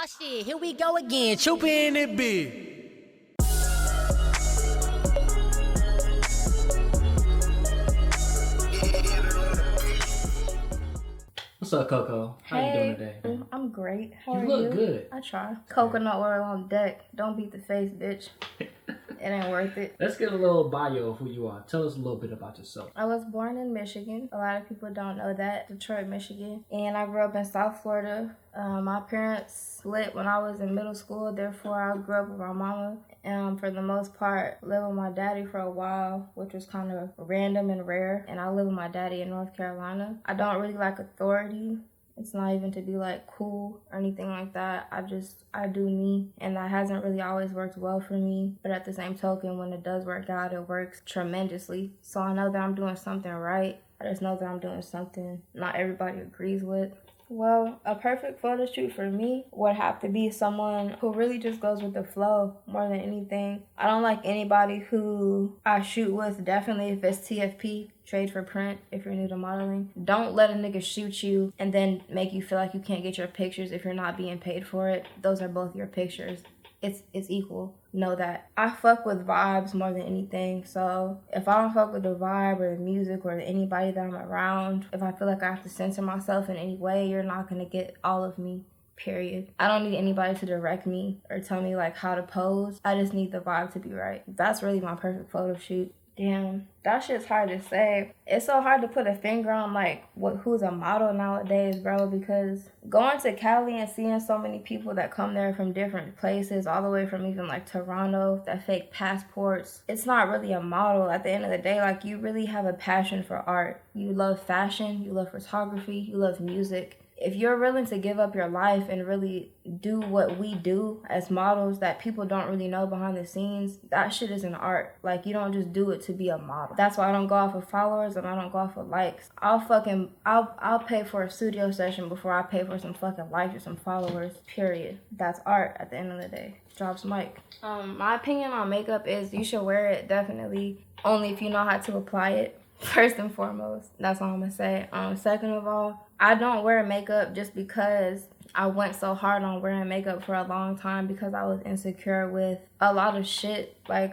Oh shit, here we go again, Chupa in it big. What's up, Coco? How you doing today? I'm great. How are you? You look good. I try. Coconut oil on deck. Don't beat the face, bitch. It ain't worth it. Let's get a little bio of who you are. Tell us a little bit about yourself. I was born in Michigan. A lot of people don't know that. Detroit, Michigan. And I grew up in South Florida. My parents split when I was in middle school. Therefore, I grew up with my mama. For the most part, lived with my daddy for a while, which was kind of random and rare. And I live with my daddy in North Carolina. I don't really like authority. It's not even to be like cool or anything like that. I do me, and that hasn't really always worked well for me. But at the same token, when it does work out, it works tremendously. So I know that I'm doing something right. I just know that I'm doing something not everybody agrees with. Well, a perfect photo shoot for me would have to be someone who really just goes with the flow more than anything. I don't like anybody who I shoot with, definitely if it's TFP, trade for print, if you're new to modeling. Don't let a nigga shoot you and then make you feel like you can't get your pictures if you're not being paid for it. Those are both your pictures. It's equal. Know that. I fuck with vibes more than anything. So if I don't fuck with the vibe or the music or anybody that I'm around, if I feel like I have to censor myself in any way, you're not gonna get all of me. Period. I don't need anybody to direct me or tell me like how to pose. I just need the vibe to be right. That's really my perfect photo shoot. Damn, that shit's hard to say. It's so hard to put a finger on like who's a model nowadays, bro, because going to Cali and seeing so many people that come there from different places, all the way from even like Toronto, that fake passports, it's not really a model at the end of the day. Like, you really have a passion for art. You love fashion, you love photography, you love music. If you're willing to give up your life and really do what we do as models that people don't really know behind the scenes, that shit is an art. Like, you don't just do it to be a model. That's why I don't go off of followers and I don't go off of likes. I'll pay for a studio session before I pay for some fucking likes or some followers, period. That's art at the end of the day. Drops mic. My opinion on makeup is you should wear it definitely only if you know how to apply it. First and foremost, that's all I'm gonna say. Second of all, I don't wear makeup just because I went so hard on wearing makeup for a long time because I was insecure with a lot of shit, like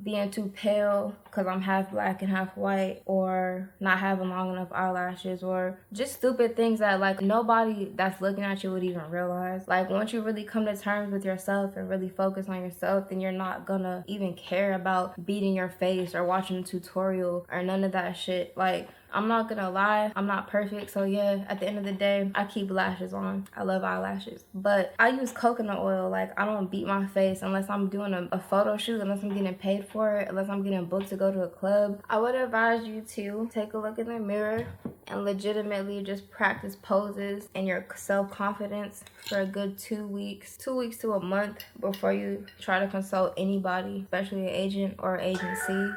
being too pale because I'm half black and half white, or not having long enough eyelashes, or just stupid things that like nobody that's looking at you would even realize. Like, once you really come to terms with yourself and really focus on yourself, then you're not gonna even care about beating your face or watching a tutorial or none of that shit. Like, I'm not gonna lie, I'm not perfect, so yeah, at the end of the day, I keep lashes on. I love eyelashes. But I use coconut oil. Like, I don't beat my face unless I'm doing a photo shoot, unless I'm getting paid for it, unless I'm getting booked to go to a club. I would advise you to take a look in the mirror and legitimately just practice poses and your self-confidence for a good 2 weeks to a month before you try to consult anybody, especially an agent or agency.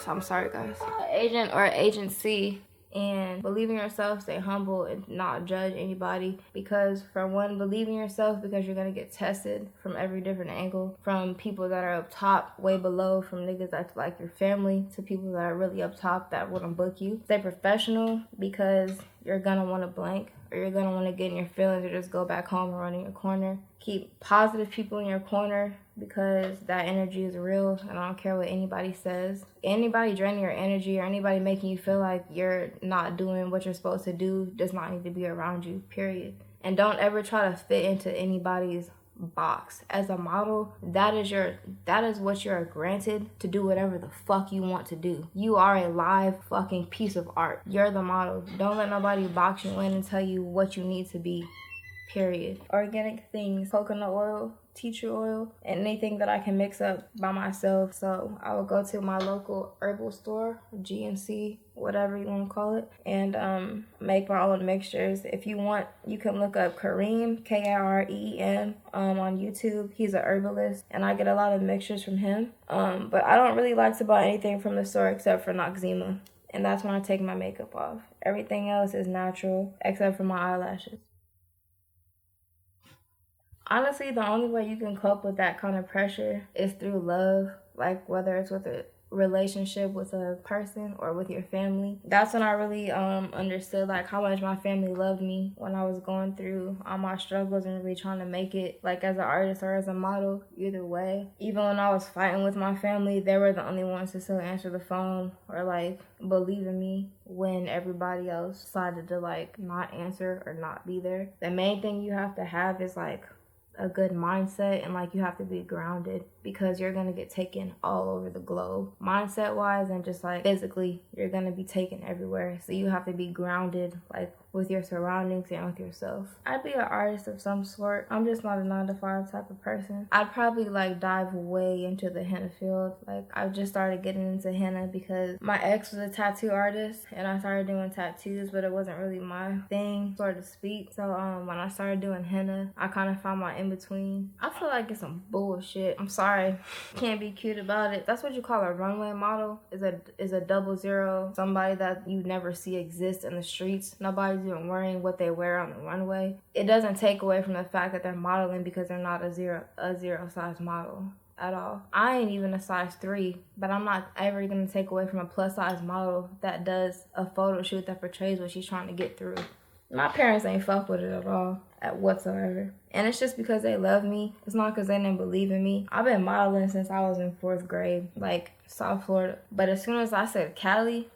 I'm sorry, guys. An agent or agency. And believe in yourself, stay humble, and not judge anybody. Because for one, believe in yourself because you're going to get tested from every different angle. From people that are up top, way below, from niggas that's like your family, to people that are really up top that wouldn't book you. Stay professional because you're going to want to blank, or you're going to want to get in your feelings or just go back home and run in your corner. Keep positive people in your corner because that energy is real, and I don't care what anybody says. Anybody draining your energy or anybody making you feel like you're not doing what you're supposed to do does not need to be around you, period. And don't ever try to fit into anybody's box. As a model, that is what you're granted, to do whatever the fuck you want to do. You are a live fucking piece of art. You're the model. Don't let nobody box you in and tell you what you need to be, period. Organic things, coconut oil, tea tree oil, and anything that I can mix up by myself. So I will go to my local herbal store, GNC, whatever you want to call it, and make my own mixtures. If you want, you can look up Kareem, Karem, on YouTube. He's a herbalist, and I get a lot of mixtures from him. But I don't really like to buy anything from the store except for Noxzema, and that's when I take my makeup off. Everything else is natural except for my eyelashes. Honestly, the only way you can cope with that kind of pressure is through love. Like, whether it's with relationship with a person or with your family. That's when I really understood like how much my family loved me when I was going through all my struggles and really trying to make it, like as an artist or as a model, either way. Even when I was fighting with my family, they were the only ones to still answer the phone or like believe in me when everybody else decided to like not answer or not be there. The main thing you have to have is like a good mindset, and like you have to be grounded, because you're gonna get taken all over the globe, mindset wise and just like physically. You're gonna be taken everywhere, so you have to be grounded, like with your surroundings and with yourself. I'd be an artist of some sort. I'm just not a 9-to-5 type of person. I'd probably like dive way into the henna field. Like I just started getting into henna because my ex was a tattoo artist and I started doing tattoos, but it wasn't really my thing, so to speak. So when I started doing henna, I kind of found my in-between. I feel like it's some bullshit. I'm sorry, can't be cute about it. That's what you call a runway model, is a 00, somebody that you never see exist in the streets. Nobody's even wearing what they wear on the runway. It doesn't take away from the fact that they're modeling, because they're not a zero size model at all. I ain't even a size 3, but I'm not ever gonna take away from a plus size model that does a photo shoot that portrays what she's trying to get through. My parents ain't fuck with it at all, whatsoever. And it's just because they love me. It's not because they didn't believe in me. I've been modeling since I was in 4th grade, like South Florida. But as soon as I said Cali,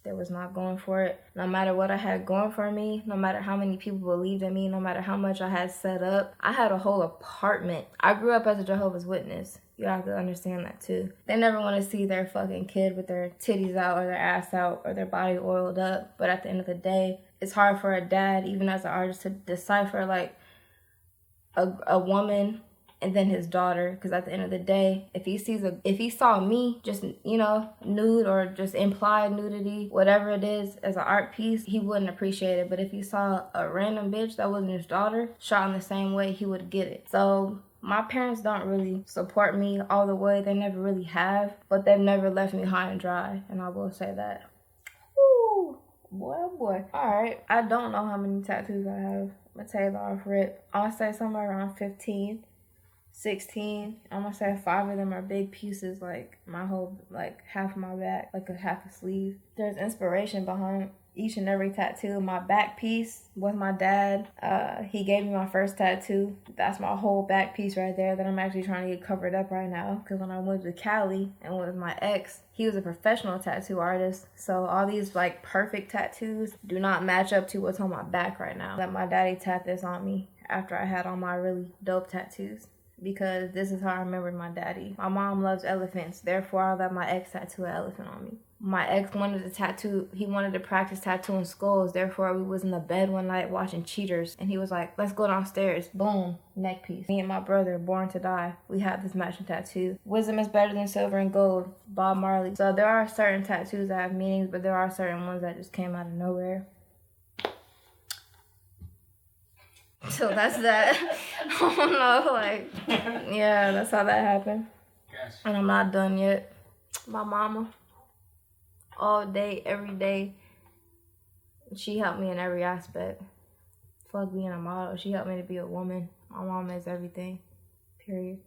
they was not going for it. No matter what I had going for me, no matter how many people believed in me, no matter how much I had set up, I had a whole apartment. I grew up as a Jehovah's Witness. You have to understand that too. They never want to see their fucking kid with their titties out or their ass out or their body oiled up. But at the end of the day, it's hard for a dad, even as an artist, to decipher like a woman and then his daughter, because at the end of the day, if he saw me just, you know, nude or just implied nudity, whatever it is, as an art piece, he wouldn't appreciate it. But if he saw a random bitch that wasn't his daughter shot in the same way, he would get it. So my parents don't really support me all the way. They never really have, but they've never left me high and dry, and I will say that. Woo! Boy, oh boy. Alright, I don't know how many tattoos I have. I'm gonna tell you off rip. I'll say somewhere around 15. 16. I'm gonna say 5 of them are big pieces, like my whole, like half of my back, like a half a sleeve. There's inspiration behind each and every tattoo. My back piece was my dad. He gave me my first tattoo. That's my whole back piece right there that I'm actually trying to get covered up right now, because when I went to Cali and with my ex, he was a professional tattoo artist. So all these like perfect tattoos do not match up to what's on my back right now. Let my daddy tat this on me after I had all my really dope tattoos, because this is how I remembered my daddy. My mom loves elephants, therefore I let my ex tattoo an elephant on me. My ex wanted to practice tattooing skulls, therefore we was in the bed one night watching Cheaters, and he was like, let's go downstairs. Boom, neck piece. Me and my brother, Born to Die, we have this matching tattoo. Wisdom is better than silver and gold, Bob Marley. So there are certain tattoos that have meanings, but there are certain ones that just came out of nowhere. So that's that. I don't know, like, yeah, that's how that happened. And I'm not done yet. My mama, all day, every day, she helped me in every aspect. Fuck being a model, she helped me to be a woman. My mom is everything, period.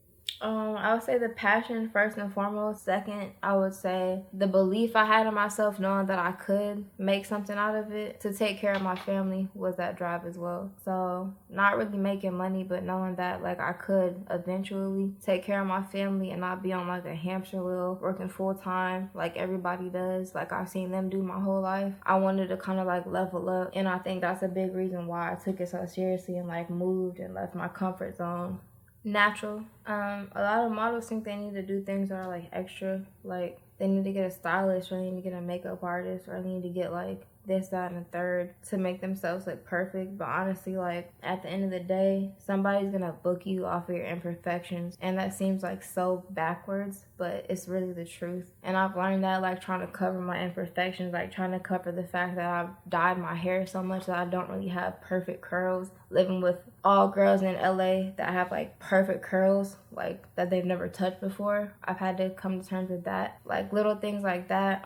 I would say the passion first and foremost. Second, I would say the belief I had in myself, knowing that I could make something out of it to take care of my family, was that drive as well. So not really making money, but knowing that like I could eventually take care of my family and not be on like a hamster wheel working full time like everybody does, like I've seen them do my whole life. I wanted to kind of like level up, and I think that's a big reason why I took it so seriously and like moved and left my comfort zone. Natural. A lot of models think they need to do things that are like extra, like they need to get a stylist, or they need to get a makeup artist, or they need to get like this, that, and the third to make themselves look perfect. But honestly, like at the end of the day, somebody's gonna book you off of your imperfections, and that seems like so backwards, but it's really the truth. And I've learned that like trying to cover my imperfections, like trying to cover the fact that I've dyed my hair so much that I don't really have perfect curls, living with all girls in LA that have like perfect curls, like that they've never touched before. I've had to come to terms with that, like little things like that.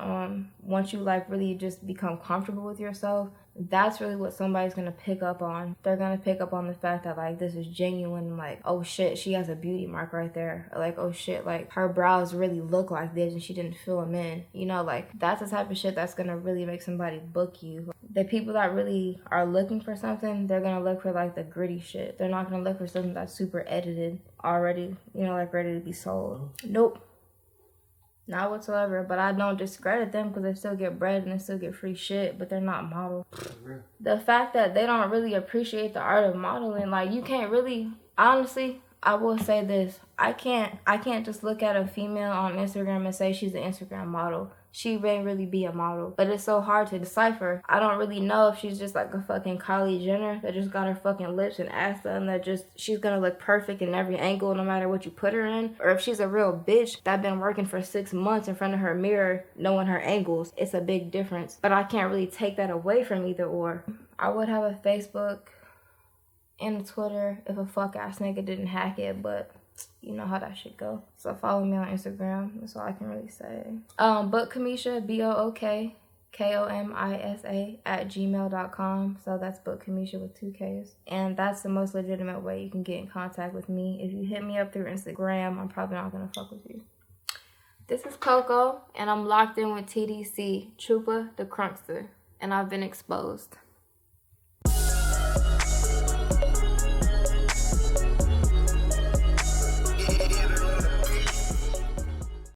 Once you like really just become comfortable with yourself, that's really what somebody's gonna pick up on. They're gonna pick up on the fact that like this is genuine, like, oh shit, she has a beauty mark right there, or like, oh shit, like her brows really look like this and she didn't fill them in, you know, like that's the type of shit that's gonna really make somebody book you. The people that really are looking for something, they're gonna look for like the gritty shit. They're not gonna look for something that's super edited already, you know, like ready to be sold. Nope. Not whatsoever, but I don't discredit them because they still get bread and they still get free shit, but they're not models. The fact that they don't really appreciate the art of modeling, like you can't really, honestly, I will say this, I can't just look at a female on Instagram and say she's an Instagram model. She may really be a model, but it's so hard to decipher. I don't really know if she's just like a fucking Kylie Jenner that just got her fucking lips and ass done, that just, she's gonna look perfect in every angle no matter what you put her in, or if she's a real bitch that been working for 6 months in front of her mirror knowing her angles. It's a big difference, but I can't really take that away from either or. I would have a Facebook and a Twitter if a fuck ass nigga didn't hack it, but you know how that shit go. So follow me on Instagram. That's all I can really say. Bookkomisa, BOOKKOMISA @gmail.com. So that's Bookkomisa with 2 Ks. And that's the most legitimate way you can get in contact with me. If you hit me up through Instagram, I'm probably not gonna fuck with you. This is Koko, and I'm locked in with TDC, Chupa the Crunkster, and I've been exposed.